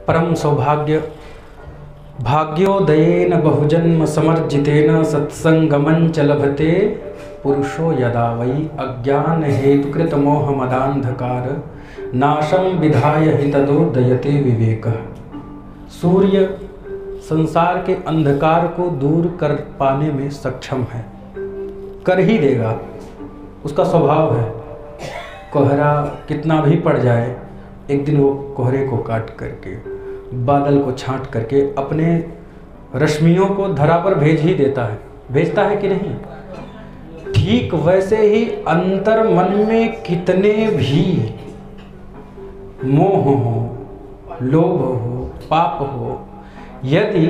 परम सौभाग्य भाग्योदयेन बहुजन्म समर्जितेन सत्संगमं च लभते पुरुषो यदा वै अज्ञान हेतुकृत मोह मदांधकार नाशम विधाय हि तदोदयते विवेकः। सूर्य संसार के अंधकार को दूर कर पाने में सक्षम है, कर ही देगा, उसका स्वभाव है। कोहरा कितना भी पड़ जाए, एक दिन वो कोहरे को काट करके, बादल को छांट करके अपने रश्मियों को धरा पर भेज ही देता है। भेजता है कि नहीं? ठीक वैसे ही अंतर मन में कितने भी मोह हो, लोभ हो, पाप हो, यदि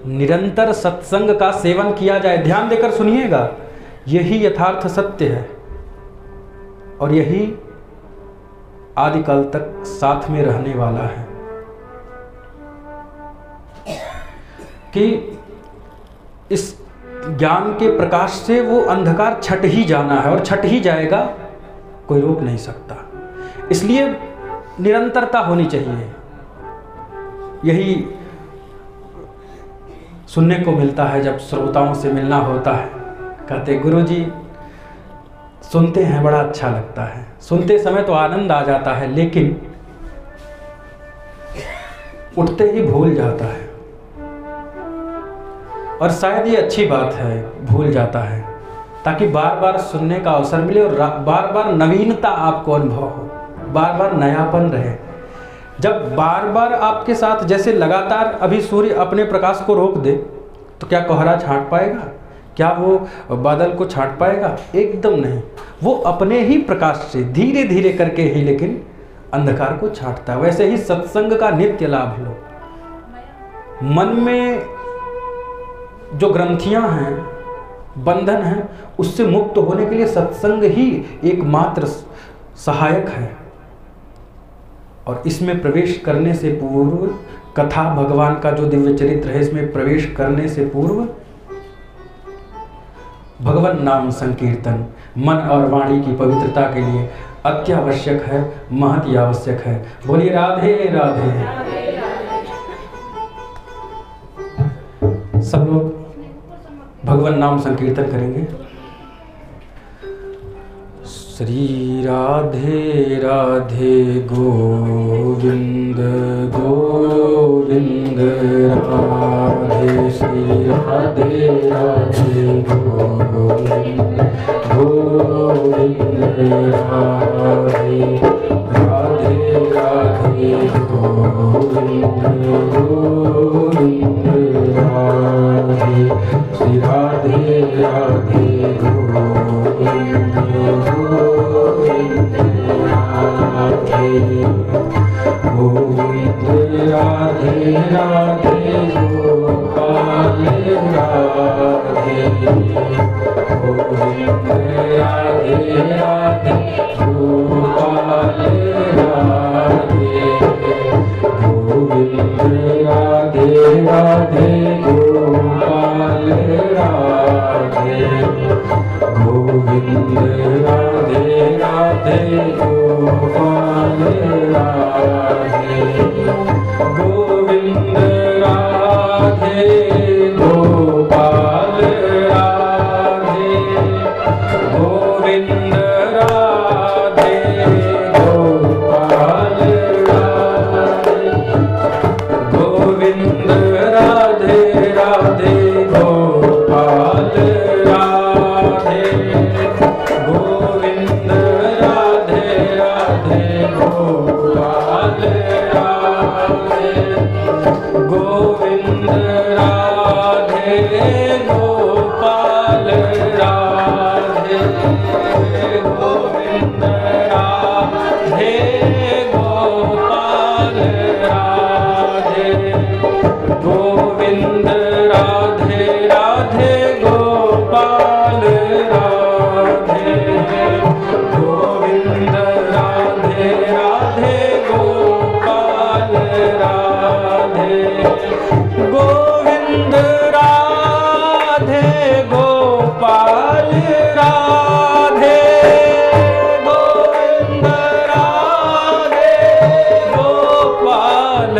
निरंतर सत्संग का सेवन किया जाए, ध्यान देकर सुनिएगा, यही यथार्थ सत्य है और यही आदिकाल तक साथ में रहने वाला है कि इस ज्ञान के प्रकाश से वो अंधकार छट ही जाना है और छट ही जाएगा, कोई रोक नहीं सकता। इसलिए निरंतरता होनी चाहिए। यही सुनने को मिलता है जब श्रोताओं से मिलना होता है, कहते गुरुजी सुनते हैं, बड़ा अच्छा लगता है, सुनते समय तो आनंद आ जाता है, लेकिन उठते ही भूल जाता है। और शायद ये अच्छी बात है, भूल जाता है, ताकि बार बार सुनने का अवसर मिले और बार बार नवीनता आपको अनुभव हो, बार बार नयापन रहे। जब बार बार आपके साथ जैसे लगातार अभी सूर्य अपने प्रकाश को रोक दे तो क्या कोहरा छांट पाएगा? क्या वो बादल को छांट पाएगा? एकदम नहीं। वो अपने ही प्रकाश से धीरे धीरे करके ही लेकिन अंधकार को छांटता है। वैसे ही सत्संग का नित्य लाभ लो। मन में जो ग्रंथियां हैं, बंधन हैं, उससे मुक्त होने के लिए सत्संग ही एकमात्र सहायक है। और इसमें प्रवेश करने से पूर्व, कथा भगवान का जो दिव्य चरित्र है, इसमें प्रवेश करने से पूर्व भगवान नाम संकीर्तन मन और वाणी की पवित्रता के लिए अत्यावश्यक है, महती आवश्यक है। बोलिए राधे राधे। सब लोग भगवान नाम संकीर्तन करेंगे। श्री राधे राधे गोविंद गोविंद राधे, श्री राधे राधे गोविंद गोविंद राधे, राधे राधे गोविंद गोविंद राधे, श्री राधे राधे गोविंद गोविंद राधे, गोविंद राधे राधे गोपाल राधे, गोविंद राधे राधे गोपाल राधे, गोविंद राधे राधे गोपाल राधे, गोविंद राधे राधे गोपाल राधे, गोविंद राधे गोपाल राधे, गोविंद राधे गोपाल राधे, गोविंद राधे राधे गोपाल राधे, गोविंद राधे राधे गोपाल राधे, गोविंद राधे गोपाल राधे, गोविंद राधे गोपाल राधे, गोविंद राधे राधे गोपाल राधे, गोविंद राधे राधे गोपाल राधे, गोविंद राधे गोपाल राधे, गोविंद राधे गोपाल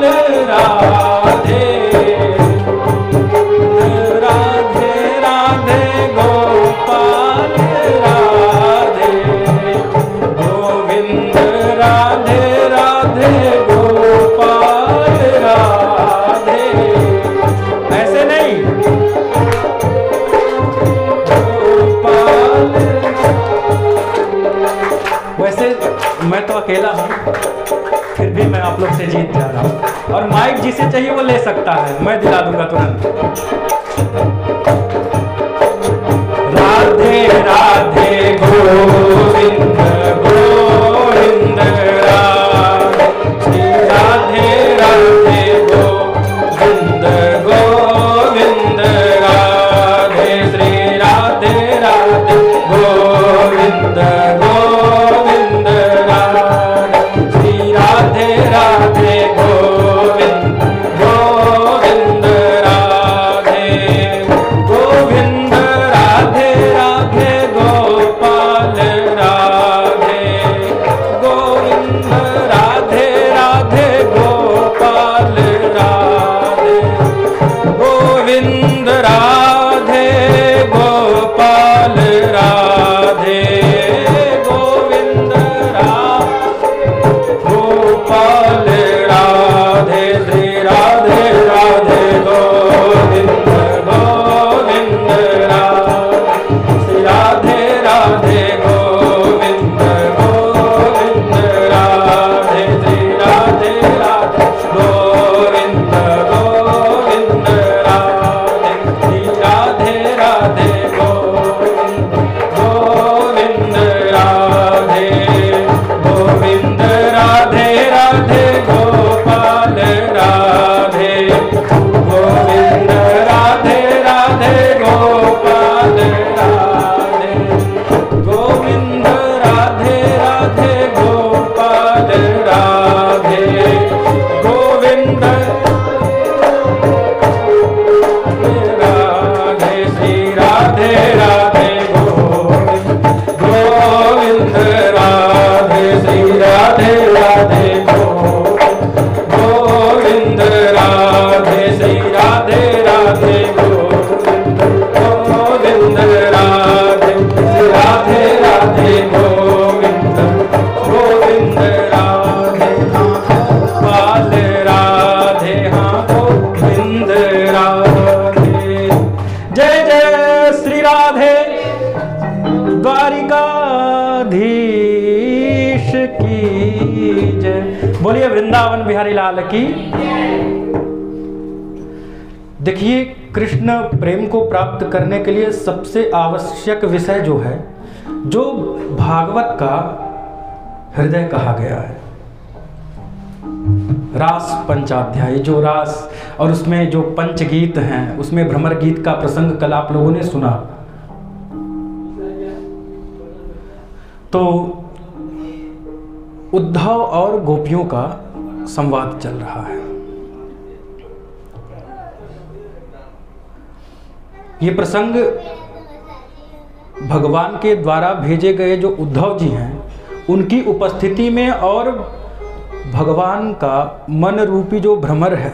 राधे, राधे राधे गोपाल राधे, गोविंद राधे राधे गोपाल राधे। ऐसे नहीं, गोपाल। वैसे मैं तो अकेला हूँ, फिर भी मैं आप लोग से जीत जा रहा हूँ, और माइक जिसे चाहिए वो ले सकता है, मैं दिला दूंगा तुरंत। राधे राधे गोविंद गोविंद राधे, राधे राधे गोविंद गोविंद राधे, श्री राधे राधे गोविंद गोविंद राधे, श्री राधे राधे गोविंद गोविंद राधे, गोविंद राधे राधे गोपाल राधे, गोविंद राधे राधे गोपाल राधे, गोविंद राधे गोपाल राधे, गोविंद गोपाल राधे, श्री राधे राधे गोविंद गोविंद राधे, श्री राधे राधे गोविंद गोविंद राधे, श्री राधे राधे गोविंद गोविंद राधे, श्री राधे राधे गोविंद गोविंद राधे, गोविंद राधे राधे गोपाल राधे, गोविंद राधे राधे गोपाल राधे, गोविंद राधे राधे गोपाल राधे, गोविंद राधे, श्री राधे राधे गोविंद गोविंद राधे, श्री राधे राधे गोविंद राधे, श्री राधे राधे गोविंद राधे, श्री राधे राधे गोविंद गोविंद राधे, गोपाल राधे, हाँ गोविंद राधे। जय जय श्री राधे द्वारिकाधीश की जय। बोलिए वृंदावन बिहारी लाल की। देखिए, कृष्ण प्रेम को प्राप्त करने के लिए सबसे आवश्यक विषय जो है, जो भागवत का हृदय कहा गया है, रास पंचाध्यायी, जो रास और उसमें जो पंचगीत हैं, उसमें भ्रमर गीत का प्रसंग कल आप लोगों ने सुना। तो उद्धव और गोपियों का संवाद चल रहा है। ये प्रसंग भगवान के द्वारा भेजे गए जो उद्धव जी हैं, उनकी उपस्थिति में और भगवान का मन रूपी जो भ्रमर है,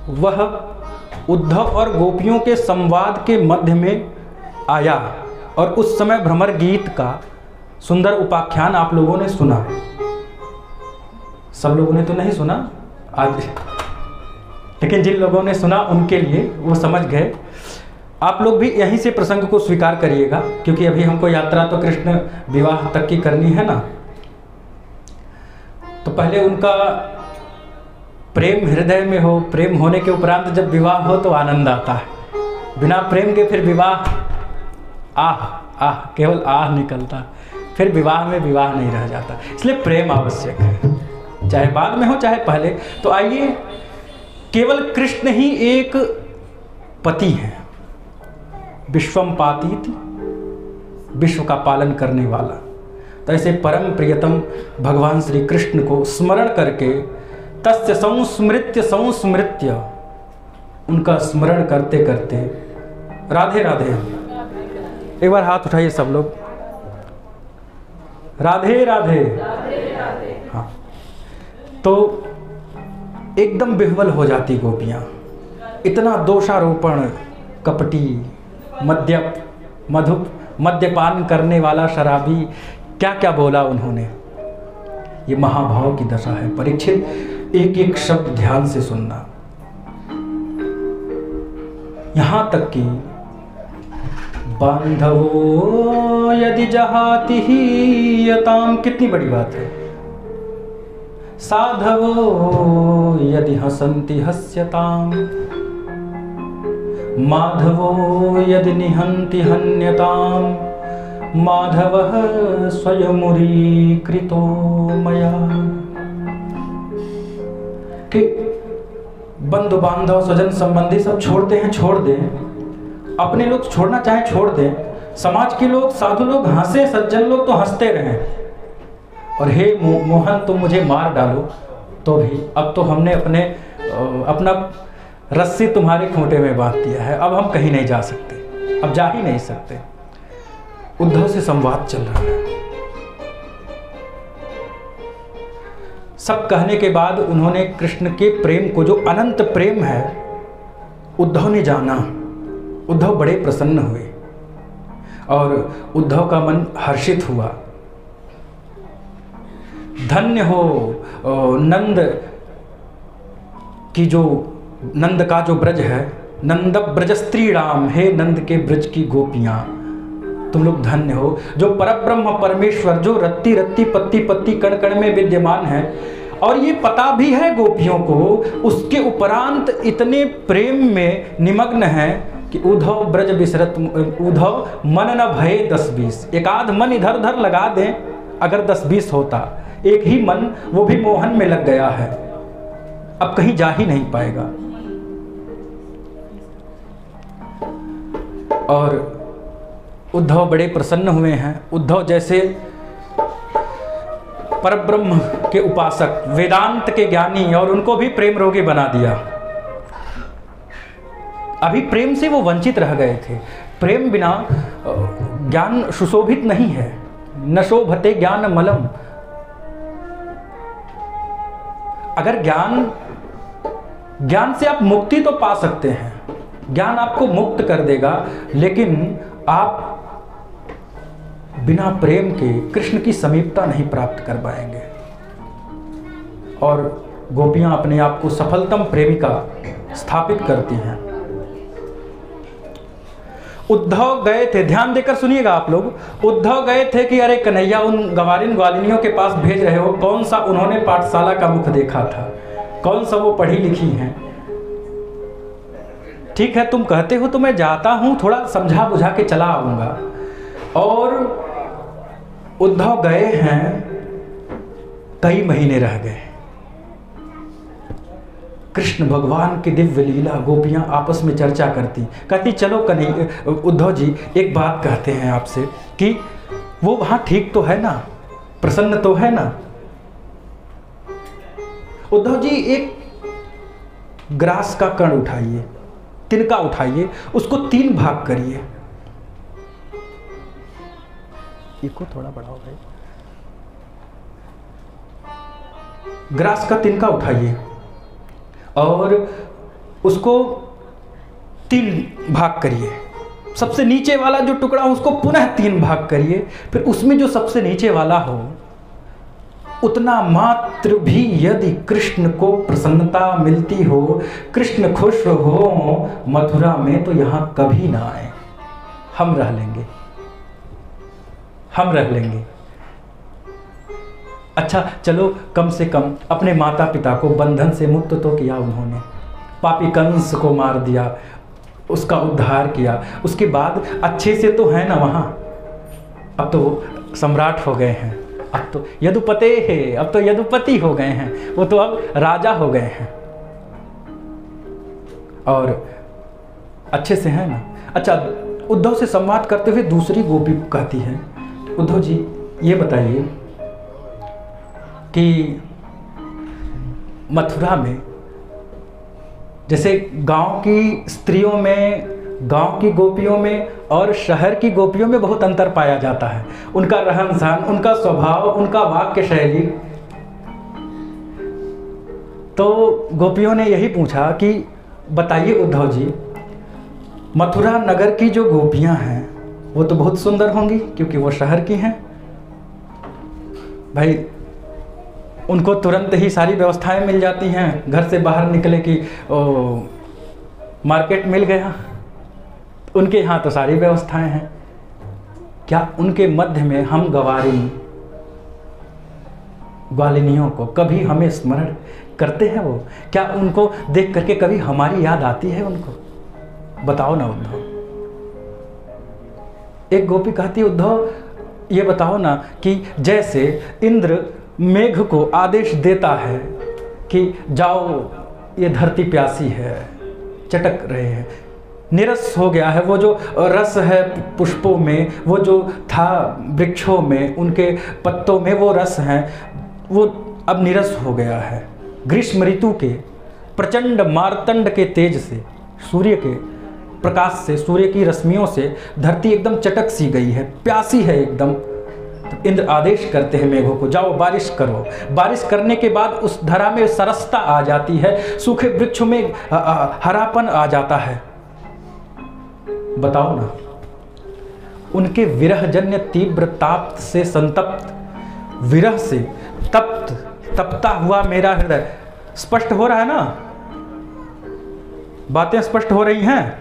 वह उद्धव और गोपियों के संवाद के मध्य में आया, और उस समय भ्रमर गीत का सुंदर उपाख्यान आप लोगों ने सुना। सब लोगों ने तो नहीं सुना आज, लेकिन जिन लोगों ने सुना उनके लिए वो समझ गए। आप लोग भी यहीं से प्रसंग को स्वीकार करिएगा, क्योंकि अभी हमको यात्रा तो कृष्ण विवाह तक की करनी है ना। तो पहले उनका प्रेम हृदय में हो, प्रेम होने के उपरांत जब विवाह हो तो आनंद आता है। बिना प्रेम के फिर विवाह आह आह केवल आह निकलता, फिर विवाह में विवाह नहीं रह जाता। इसलिए प्रेम आवश्यक है, चाहे बाद में हो चाहे पहले। तो आइए, केवल कृष्ण ही एक पति हैं, विश्वम पातीत, विश्व का पालन करने वाला। तो ऐसे परम प्रियतम भगवान श्री कृष्ण को स्मरण करके, तस्य संस्मृत्य संस्मृत्य, उनका स्मरण करते करते, राधे राधे। एक बार हाथ उठाइए सब लोग, राधे राधे। हाँ, तो एकदम विह्वल हो जाती गोपियाँ। इतना दोषारोपण, कपटी, मद्यपान करने वाला शराबी, क्या क्या बोला उन्होंने। ये महाभाव की दशा है। परीक्षित, एक एक शब्द ध्यान से सुनना। यहाँ तक कि बांधवो यदि जहाति ही यताम, कितनी बड़ी बात है। साधवो यदि हसन्ति हस्यताम, माधवो यदि निहन्ति हन्यताम, माधवः स्वयमुरीकृतो मया। कि बंधु बांधव, स्वजन संबंधी सब छोड़ते हैं, छोड़ दें। अपने लोग छोड़ना चाहे छोड़ दें। समाज के लोग, साधु लोग हंसे, सज्जन लोग तो हंसते रहें। और हे मोहन, तुम मुझे मार डालो तो भी अब तो हमने अपना रस्सी तुम्हारे खूंटे में बांध दिया है, अब हम कहीं नहीं जा सकते, अब जा ही नहीं सकते। उद्धव से संवाद चल रहा है। सब कहने के बाद उन्होंने कृष्ण के प्रेम को, जो अनंत प्रेम है, उद्धव ने जाना। उद्धव बड़े प्रसन्न हुए और उद्धव का मन हर्षित हुआ। धन्य हो नंद का जो ब्रज है, नंद ब्रज स्त्री राम, हे नंद के ब्रज की गोपियां, तुम लोग धन्य हो। जो परब्रह्म परमेश्वर, जो रत्ती रत्ती पत्ती पत्ती कण कण में विद्यमान है, और ये पता भी है गोपियों को, उसके उपरांत इतने प्रेम में निमग्न है कि उद्धव ब्रज बिसरत, उद्धव मन न भये 10-20, एक आध मन इधर उधर लगा दें, अगर 10-20 होता, एक ही मन, वो भी मोहन में लग गया है, अब कहीं जा ही नहीं पाएगा। और उद्धव बड़े प्रसन्न हुए हैं। उद्धव जैसे परब्रह्म के उपासक, वेदांत के ज्ञानी, और उनको भी प्रेम रोगी बना दिया। अभी प्रेम से वो वंचित रह गए थे। प्रेम बिना ज्ञान सुशोभित नहीं है। न शोभते ज्ञान मलम। अगर ज्ञान से आप मुक्ति तो पा सकते हैं, ज्ञान आपको मुक्त कर देगा, लेकिन आप बिना प्रेम के कृष्ण की समीपता नहीं प्राप्त कर पाएंगे। और गोपियां अपने आप को सफलतम प्रेमिका स्थापित करती हैं। उद्धव गए थे, ध्यान देकर सुनिएगा आप लोग। उद्धव गए थे कि अरे कन्हैया, उन गंवारिन ग्वालिनियों के पास भेज रहे हो, कौन सा उन्होंने पाठशाला का मुख देखा था, कौन सा वो पढ़ी लिखी हैं। ठीक है, तुम कहते हो तो मैं जाता हूं, थोड़ा समझा बुझा के चला आऊंगा। और उद्धव गए हैं, कई महीने रह गए। कृष्ण भगवान की दिव्य लीला गोपियां आपस में चर्चा करती, कहती चलो कन्हैया, उद्धव जी एक बात कहते हैं आपसे कि वो वहां ठीक तो है ना, प्रसन्न तो है ना। उद्धव जी एक ग्रास का कण उठाइए, तिनका उठाइए, उसको 3 भाग करिए। इसको थोड़ा बढ़ाओ भाई। ग्रास का तिनका उठाइए और उसको 3 भाग करिए। सबसे नीचे वाला जो टुकड़ा हो उसको पुनः 3 भाग करिए। फिर उसमें जो सबसे नीचे वाला हो, उतना मात्र भी यदि कृष्ण को प्रसन्नता मिलती हो, कृष्ण खुश हो मथुरा में, तो यहां कभी ना आए, हम रह लेंगे, हम रह लेंगे। अच्छा चलो, कम से कम अपने माता पिता को बंधन से मुक्त तो किया उन्होंने, पापी कंस को मार दिया, उसका उद्धार किया, उसके बाद अच्छे से तो है ना वहाँ। अब तो सम्राट हो गए हैं, अब तो यदुपते है, अब तो यदुपति हो गए हैं, वो तो अब राजा हो गए हैं और अच्छे से है ना। अच्छा, उद्धव से संवाद करते हुए दूसरी गोपी कहती है, उद्धव जी ये बताइए कि मथुरा में जैसे गांव की स्त्रियों में, गांव की गोपियों में और शहर की गोपियों में बहुत अंतर पाया जाता है। उनका रहन सहन, उनका स्वभाव, उनका वाक्य शैली। तो गोपियों ने यही पूछा कि बताइए उद्धव जी, मथुरा नगर की जो गोपियां हैं वो तो बहुत सुंदर होंगी क्योंकि वो शहर की हैं। भाई उनको तुरंत ही सारी व्यवस्थाएं मिल जाती हैं, घर से बाहर निकले कि मार्केट मिल गया, उनके यहाँ तो सारी व्यवस्थाएं हैं। क्या उनके मध्य में हम गवारिन ग्वालिनियों को कभी हमें स्मरण करते हैं? वो क्या उनको देख करके कभी हमारी याद आती है उनको? बताओ ना उद्धव। एक गोपी कहती, उद्धव ये बताओ ना कि जैसे इंद्र मेघ को आदेश देता है कि जाओ ये धरती प्यासी है, चटक रहे हैं, निरस हो गया है, वो जो रस है पुष्पों में, वो जो था वृक्षों में, उनके पत्तों में वो रस है, वो अब निरस हो गया है। ग्रीष्म ऋतु के प्रचंड मार्तंड के तेज से, सूर्य के प्रकाश से, सूर्य की रश्मियों से धरती एकदम चटक सी गई है, प्यासी है एकदम। तो इंद्र आदेश करते हैं मेघों को, जाओ बारिश करो। बारिश करने के बाद उस धरा में सरसता आ जाती है, सूखे वृक्षों में हरापन आ जाता है। बताओ ना, उनके विरहजन्य तीव्र ताप से संतप्त, विरह से तपता हुआ मेरा हृदय, स्पष्ट हो रहा है ना? बातें स्पष्ट हो रही हैं?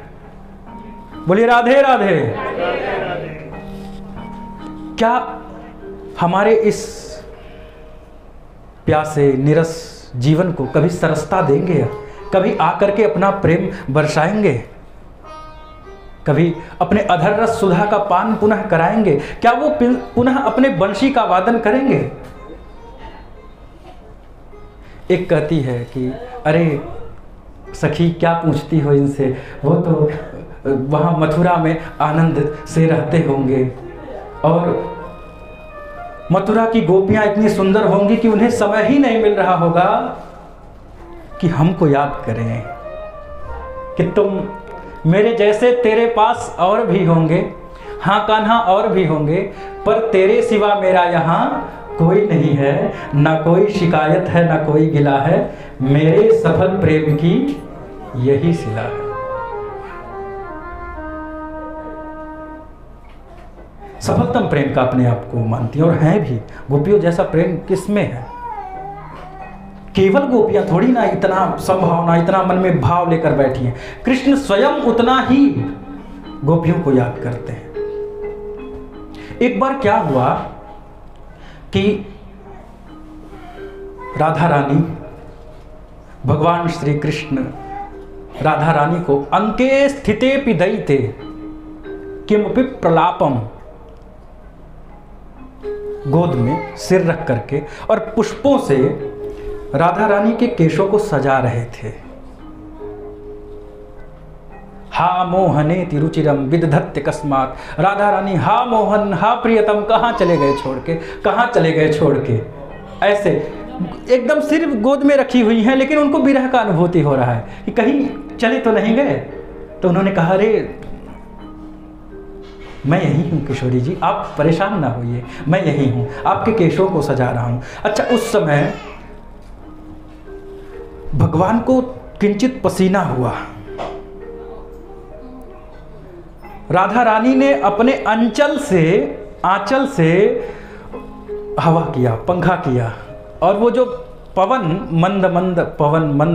बोलिए राधे राधे। क्या हमारे इस प्यासे निरस जीवन को कभी सरसता देंगे? कभी आकर के अपना प्रेम बरसाएंगे? कभी अपने अधर रस सुधा का पान पुनः कराएंगे? क्या वो पुनः अपने बंशी का वादन करेंगे? एक कहती है कि अरे सखी क्या पूछती हो इनसे, वो तो वहाँ मथुरा में आनंद से रहते होंगे और मथुरा की गोपियां इतनी सुंदर होंगी कि उन्हें समय ही नहीं मिल रहा होगा कि हमको याद करें कि तुम मेरे जैसे, तेरे पास और भी होंगे, हाँ कान्हा और भी होंगे, पर तेरे सिवा मेरा यहाँ कोई नहीं है, ना कोई शिकायत है ना कोई गिला है, मेरे सफल प्रेम की यही सिला है। सफलतम प्रेम का अपने आप को मानती है और है भी। गोपियों जैसा प्रेम किसमें है? केवल गोपियां थोड़ी ना इतना संभावना, इतना मन में भाव लेकर बैठी हैं। कृष्ण स्वयं उतना ही गोपियों को याद करते हैं। एक बार क्या हुआ कि राधा रानी, भगवान श्री कृष्ण राधा रानी को अंके स्थिते पिदयिते किमपि प्रलापम, गोद में सिर रख करके और पुष्पों से राधा रानी के केशों को सजा रहे थे। हा मोहने तिरुचिरम विदधत्य कस्मात, राधा रानी हा मोहन हा प्रियतम, कहाँ चले गए छोड़ के, कहाँ चले गए छोड़ के। ऐसे एकदम सिर्फ गोद में रखी हुई हैं, लेकिन उनको विरह का अनुभूति हो रहा है कि कहीं चले तो नहीं गए। तो उन्होंने कहा अरे मैं यही हूँ किशोरी जी, आप परेशान ना होइए, मैं यही हूँ, आपके केशों को सजा रहा हूँ। अच्छा, उस समय भगवान को किंचित पसीना हुआ। राधा रानी ने अपने आंचल से हवा किया, पंखा किया, और वो जो मंद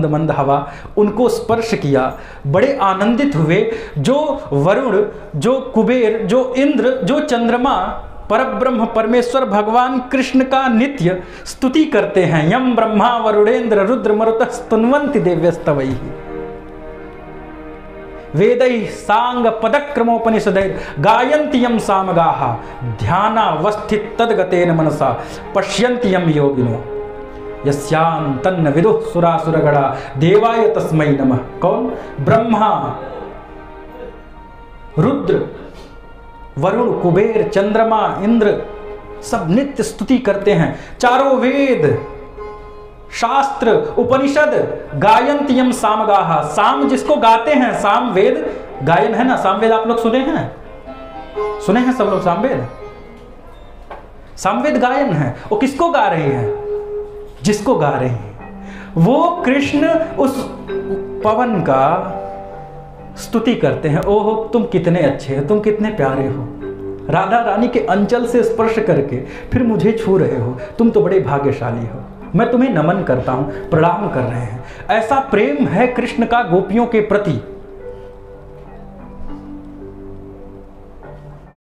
मंद हवा उनको स्पर्श किया। बड़े आनंदित हुए। जो वरुण, जो कुबेर, जो इंद्र, जो चंद्रमा परब्रह्म परमेश्वर भगवान कृष्ण का नित्य स्तुति करते हैं। यम ब्रह्मा वरुणेन्द्र रुद्र मरुतः स्तुन्वन्ति देव्यस्तवैः वेदैः सांग पदक्रमोपनिषदैः गायन्ति यं सामगाः ध्यानावस्थित तद्गतेन मनसा पश्यन्ति यं योगिनो यस्यां तन्न विदुः सुरासुरगणा देवाय तस्मै नमः। कौन? ब्रह्मा, रुद्र, वरुण, कुबेर, चंद्रमा, इंद्र सब नित्य स्तुति करते हैं। चारों वेद, शास्त्र, उपनिषद गायन्ति यं सामगाः, साम जिसको गाते हैं, साम वेद गायन है ना। सामवेद आप लोग सुने हैं? सुने हैं सब लोग सामवेद? सामवेद गायन है। वो किसको गा रही है? जिसको गा रही है वो कृष्ण उस पवन का स्तुति करते हैं, ओह तुम कितने अच्छे हो, तुम कितने प्यारे हो, राधा रानी के अंचल से स्पर्श करके फिर मुझे छू रहे हो, तुम तो बड़े भाग्यशाली हो, मैं तुम्हें नमन करता हूँ, प्रणाम कर रहे हैं। ऐसा प्रेम है कृष्ण का गोपियों के प्रति